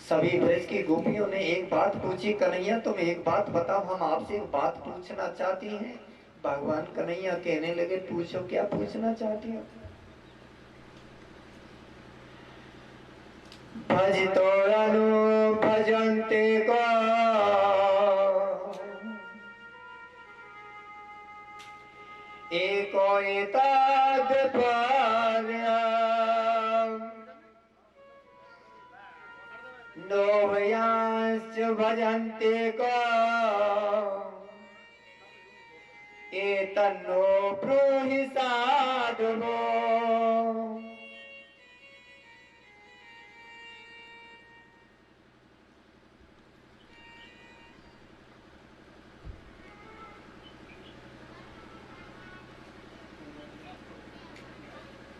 सभी ब्रज की गोपियों ने एक बात पूछी, कन्हैया तुम एक बात बताओ, हम आपसे एक बात पूछना चाहती हैं। भगवान कन्हैया कहने लगे, पूछो क्या पूछना चाहती हो। भज तो अनु भजन्ते को एको एतद् नोभयांश्च भजन्ते को एतन्नो ब्रूहि साधुवो।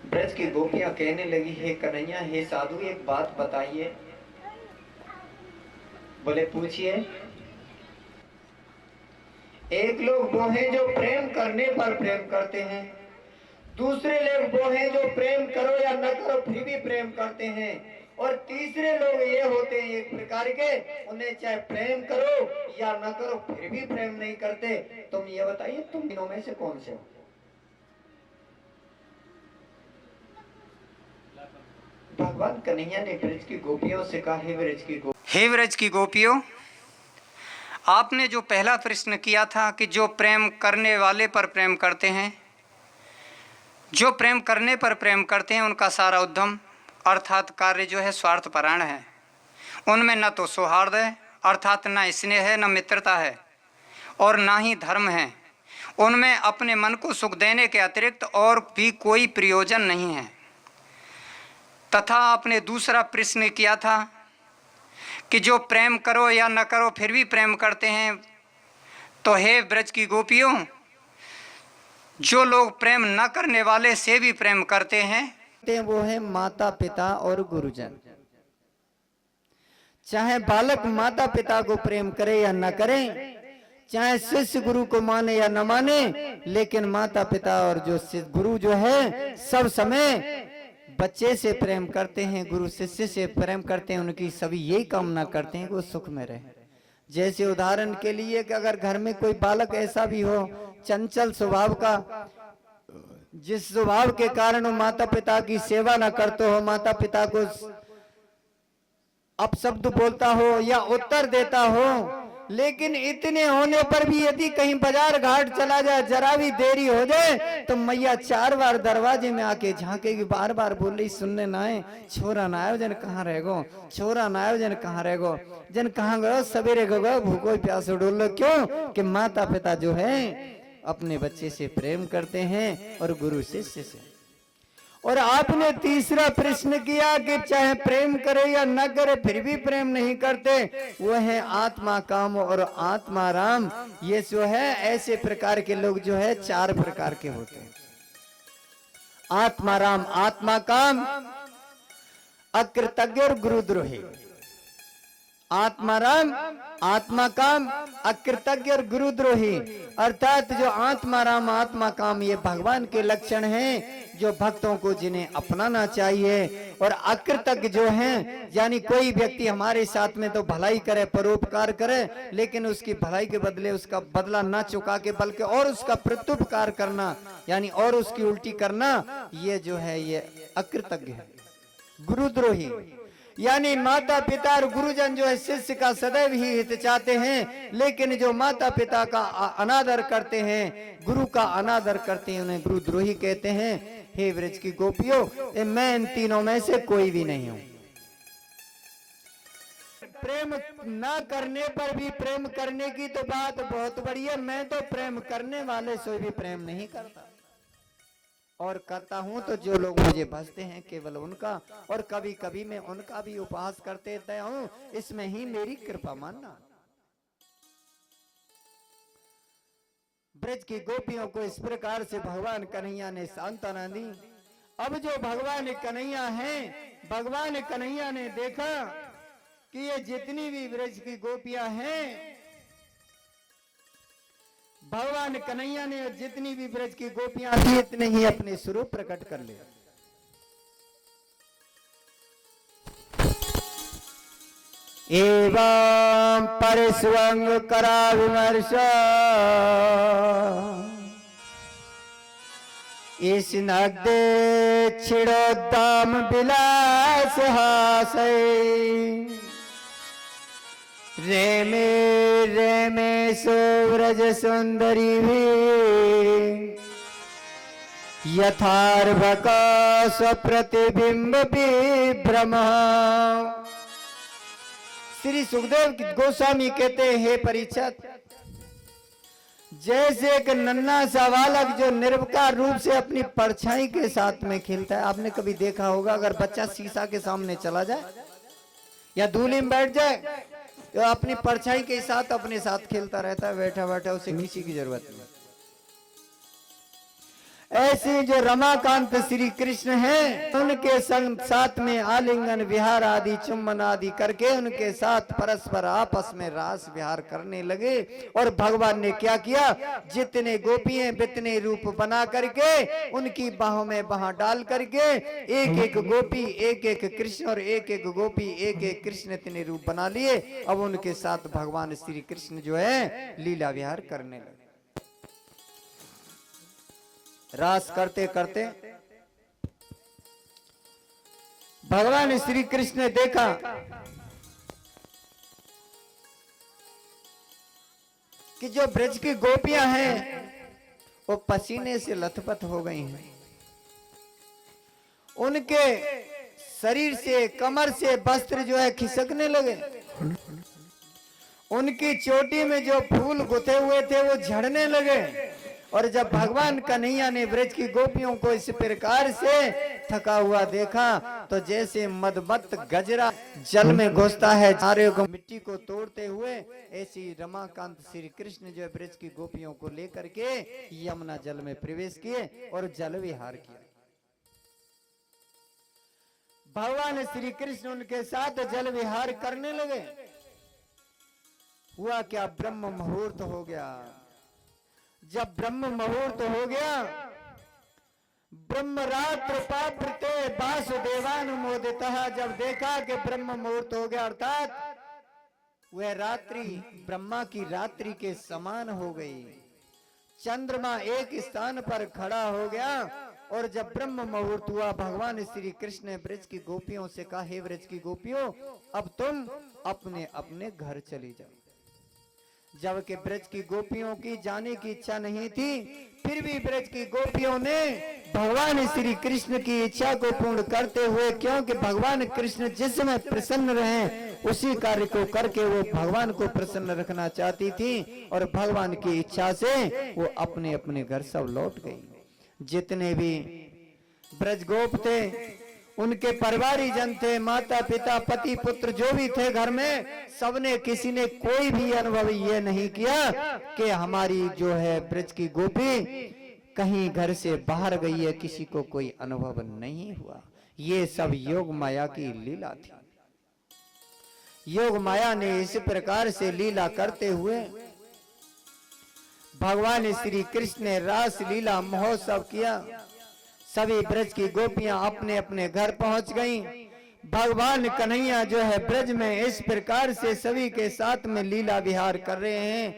ब्रज की गोपियां कहने लगी, हे कन्हैया हे साधु एक बात बताइए। बोले पूछिए। एक लोग वो हैं जो प्रेम करने पर प्रेम करते हैं, दूसरे लोग वो हैं जो प्रेम करो या न करो फिर भी प्रेम करते हैं, और तीसरे लोग ये होते हैं एक प्रकार के, उन्हें चाहे प्रेम करो या न करो फिर भी प्रेम नहीं करते। तुम ये बताइए तुम तीनों में से कौन से हो। भगवान कन्हैया ने ब्रज की गोपियों से कहा, हे ब्रज की गोपियों, आपने जो पहला प्रश्न किया था कि जो प्रेम करने वाले पर प्रेम करते हैं, जो प्रेम करने पर प्रेम करते हैं उनका सारा उद्यम अर्थात कार्य जो है स्वार्थपरायण है। उनमें न तो सौहार्द है अर्थात न स्नेह है, न मित्रता है और ना ही धर्म है। उनमें अपने मन को सुख देने के अतिरिक्त और भी कोई प्रयोजन नहीं है। तथा आपने दूसरा प्रश्न किया था कि जो प्रेम करो या न करो फिर भी प्रेम करते हैं। तो हे ब्रज की गोपियों, जो लोग प्रेम न करने वाले से भी प्रेम करते हैं वो है माता पिता और गुरुजन। चाहे बालक माता पिता को प्रेम करे या न करे, चाहे शिष्य गुरु को माने या न माने, लेकिन माता पिता और जो गुरु जो है सब समय बच्चे से प्रेम करते हैं, गुरु शिष्य से प्रेम करते हैं। उनकी सभी यही कामना करते हैं कि वो सुख में रहे। जैसे उदाहरण के लिए कि अगर घर में कोई बालक ऐसा भी हो चंचल स्वभाव का, जिस स्वभाव के कारण वो माता पिता की सेवा न करते हो, माता पिता को अपशब्द बोलता हो या उत्तर देता हो, लेकिन इतने होने पर भी यदि कहीं बाजार घाट चला जाए, जरा भी देरी हो जाए तो मैया 4 बार दरवाजे में आके झांकेगी, बार बार बोल रही सुनने ना आए, छोरा ना आयो जन कहाँ रह गो, छोरा ना आयो जन कहाँ रह गो, जन कहाँ गयो, सवेरे गो भूखो प्यासो डोल लो। क्यों कि माता पिता जो है अपने बच्चे से प्रेम करते हैं और गुरु शिष्य से। और आपने तीसरा प्रश्न किया कि चाहे प्रेम करे या न करे फिर भी प्रेम नहीं करते, वो है आत्मा काम और आत्मा राम। ये जो है ऐसे प्रकार के लोग जो है 4 प्रकार के होते हैं। आत्मा राम, आत्मा काम, अकृतज्ञ और गुरुद्रोही। आत्मा राम, आत्मा काम, अकृतज्ञ और गुरुद्रोही। अर्थात जो आत्मा राम आत्मा काम ये भगवान के लक्षण हैं जो भक्तों को जिन्हें अपनाना चाहिए। और अकृतज्ञ जो हैं यानी कोई व्यक्ति हमारे साथ में तो भलाई करे, परोपकार करे, लेकिन उसकी भलाई के बदले उसका बदला न चुका के बल्कि और उसका प्रत्युपकार करना यानी और उसकी उल्टी करना, ये जो है ये अकृतज्ञ है। गुरुद्रोही यानी माता पिता और गुरुजन जो है शिष्य का सदैव ही हित चाहते हैं, लेकिन जो माता पिता का अनादर करते हैं, गुरु का अनादर करते हैं, उन्हें गुरुद्रोही कहते हैं। हे ब्रज की गोपियों, मैं इन तीनों में से कोई भी नहीं हूं। प्रेम ना करने पर भी प्रेम करने की तो बात बहुत बड़ी है। मैं तो प्रेम करने वाले से भी प्रेम नहीं करता, और करता हूं तो जो लोग मुझे भजते हैं केवल उनका, और कभी कभी मैं उनका भी उपहास करते हूं। इसमें ही मेरी कृपा मानना। ब्रज की गोपियों को इस प्रकार से भगवान कन्हैया ने सांत्वना दी। अब जो भगवान कन्हैया हैं, भगवान कन्हैया ने देखा कि ये जितनी भी ब्रज की गोपियां हैं, भगवान कन्हैया ने जितनी भी ब्रज की गोपियां थी इतने ही अपने स्वरूप प्रकट कर लिया। एवं परस्वंग करा विमर्श इस नग्दे छिड़ोद्दाम विलास हासै रेमे सोव्रज सुंदरी भी यथार्भका स्वप्रतिबिंब विभ्रम। श्री सुखदेव गोस्वामी कहते हैं, हे परीक्षित, जैसे एक नन्हा सा बालक जो निर्विकार रूप से अपनी परछाई के साथ में खेलता है। आपने कभी देखा होगा, अगर बच्चा शीशा के सामने चला जाए या धूली में बैठ जाए तो अपनी परछाई के साथ अपने साथ खेलता रहता है, बैठा बैठा, उसे किसी की जरूरत नहीं। ऐसे जो रमाकांत श्री कृष्ण हैं, उनके संग साथ में आलिंगन विहार आदि चुम्बन आदि करके उनके साथ परस्पर आपस में रास विहार करने लगे। और भगवान ने क्या किया, जितने गोपियां बितने रूप बना करके उनकी बाहों में बाह डाल करके एक एक गोपी एक एक कृष्ण और एक एक गोपी एक एक कृष्ण इतने रूप बना लिए। अब उनके साथ भगवान श्री कृष्ण जो है लीला विहार करने लगे। रास करते करते भगवान श्री कृष्ण ने देखा कि जो ब्रज की गोपियां हैं वो पसीने से लथपथ हो गई हैं। उनके शरीर से, कमर से वस्त्र जो है खिसकने लगे। उनकी चोटी में जो फूल गुथे हुए थे वो झड़ने लगे। और जब भगवान कन्हैया ने ब्रज की गोपियों को इस प्रकार से थका हुआ देखा तो जैसे मदमत्त गजरा जल में घुसता है सारे को मिट्टी को तोड़ते हुए, ऐसी रमाकांत श्री कृष्ण जो ब्रज की गोपियों को लेकर के यमुना जल में प्रवेश किए और जल विहार किया। भगवान श्री कृष्ण उनके साथ जल विहार करने लगे। हुआ क्या, ब्रह्म मुहूर्त हो गया। जब ब्रह्म मुहूर्त हो गया, ब्रह्मरात्र पाप्रते वासुदेवानुमोदितः, जब देखा कि ब्रह्म मुहूर्त हो गया अर्थात वह रात्रि ब्रह्मा की रात्रि के समान हो गई। चंद्रमा एक स्थान पर खड़ा हो गया। और जब ब्रह्म मुहूर्त हुआ, भगवान श्री कृष्ण ने ब्रज की गोपियों से कहा, हे ब्रज की गोपियों, अब तुम अपने अपने घर चली जाओ। जबकि ब्रज की गोपियों की जाने की इच्छा नहीं थी, फिर भी ब्रज की गोपियों ने भगवान श्री कृष्ण की इच्छा को पूर्ण करते हुए, क्योंकि भगवान कृष्ण जिस समय प्रसन्न रहे उसी कार्य को करके वो भगवान को प्रसन्न रखना चाहती थी। और भगवान की इच्छा से वो अपने अपने घर सब लौट गई। जितने भी ब्रजगोप थे, उनके परिवारी जन थे, माता पिता पति पुत्र जो भी थे घर में, सबने, किसी ने कोई भी अनुभव ये नहीं किया कि हमारी जो है ब्रज की गोपी कहीं घर से बाहर गई है। किसी को कोई अनुभव नहीं हुआ। ये सब योग माया की लीला थी। योग माया ने इस प्रकार से लीला करते हुए भगवान श्री कृष्ण ने रास लीला महोत्सव किया। सभी ब्रज की गोपियां अपने अपने घर पहुंच गईं। भगवान कन्हैया जो है ब्रज में इस प्रकार से सभी के साथ में लीला विहार कर रहे हैं।